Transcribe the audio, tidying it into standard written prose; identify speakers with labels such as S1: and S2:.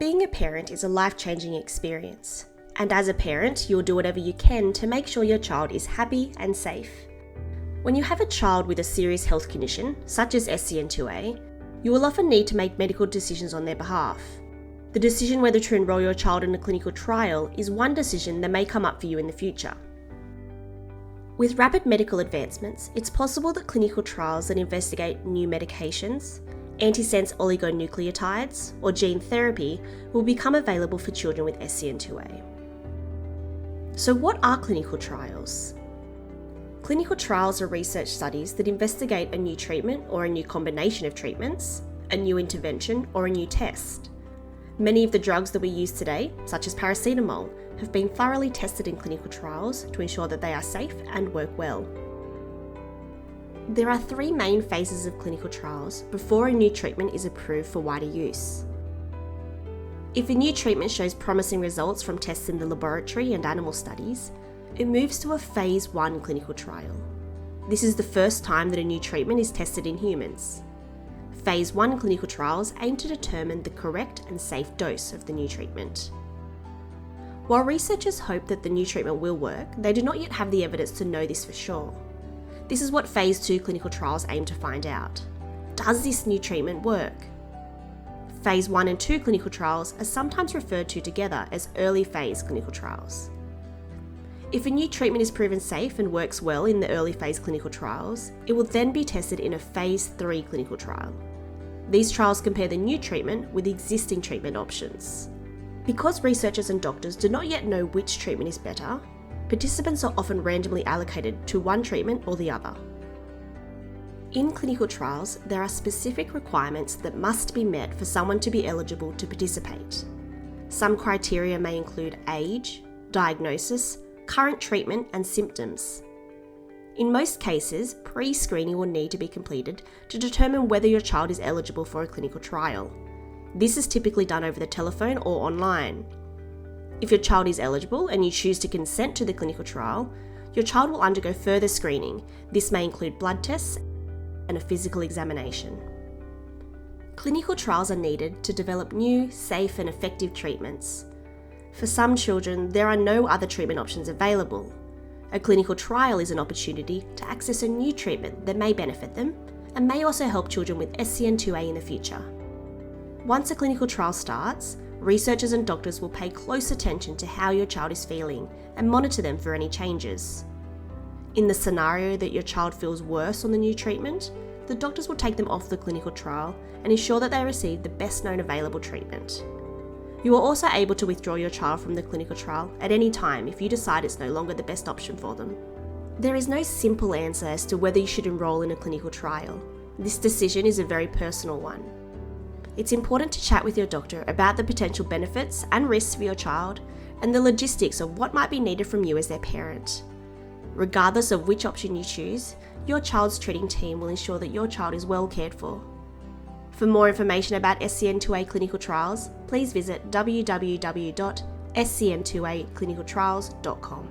S1: Being a parent is a life-changing experience, and as a parent, you'll do whatever you can to make sure your child is happy and safe. When you have a child with a serious health condition, such as SCN2A, you will often need to make medical decisions on their behalf. The decision whether to enrol your child in a clinical trial is one decision that may come up for you in the future. With rapid medical advancements, it's possible that clinical trials that investigate new medications, antisense oligonucleotides, or gene therapy will become available for children with SCN2A. So what are clinical trials? Clinical trials are research studies that investigate a new treatment or a new combination of treatments, a new intervention, or a new test. Many of the drugs that we use today, such as paracetamol, have been thoroughly tested in clinical trials to ensure that they are safe and work well. There are three main phases of clinical trials before a new treatment is approved for wider use. If a new treatment shows promising results from tests in the laboratory and animal studies, it moves to a Phase 1 clinical trial. This is the first time that a new treatment is tested in humans. Phase 1 clinical trials aim to determine the correct and safe dose of the new treatment. While researchers hope that the new treatment will work, they do not yet have the evidence to know this for sure. This is what Phase 2 clinical trials aim to find out. Does this new treatment work? Phase 1 and 2 clinical trials are sometimes referred to together as early phase clinical trials. If a new treatment is proven safe and works well in the early phase clinical trials, it will then be tested in a Phase 3 clinical trial. These trials compare the new treatment with existing treatment options. Because researchers and doctors do not yet know which treatment is better, participants are often randomly allocated to one treatment or the other. In clinical trials, there are specific requirements that must be met for someone to be eligible to participate. Some criteria may include age, diagnosis, current treatment, and symptoms. In most cases, pre-screening will need to be completed to determine whether your child is eligible for a clinical trial. This is typically done over the telephone or online. If your child is eligible and you choose to consent to the clinical trial, your child will undergo further screening. This may include blood tests and a physical examination. Clinical trials are needed to develop new, safe, and effective treatments. For some children, there are no other treatment options available. A clinical trial is an opportunity to access a new treatment that may benefit them and may also help children with SCN2A in the future. Once a clinical trial starts, researchers and doctors will pay close attention to how your child is feeling and monitor them for any changes. In the scenario that your child feels worse on the new treatment, the doctors will take them off the clinical trial and ensure that they receive the best known available treatment. You are also able to withdraw your child from the clinical trial at any time if you decide it's no longer the best option for them. There is no simple answer as to whether you should enrol in a clinical trial. This decision is a very personal one. It's important to chat with your doctor about the potential benefits and risks for your child and the logistics of what might be needed from you as their parent. Regardless of which option you choose, your child's treating team will ensure that your child is well cared for. For more information about SCN2A clinical trials, please visit www.scn2aclinicaltrials.com.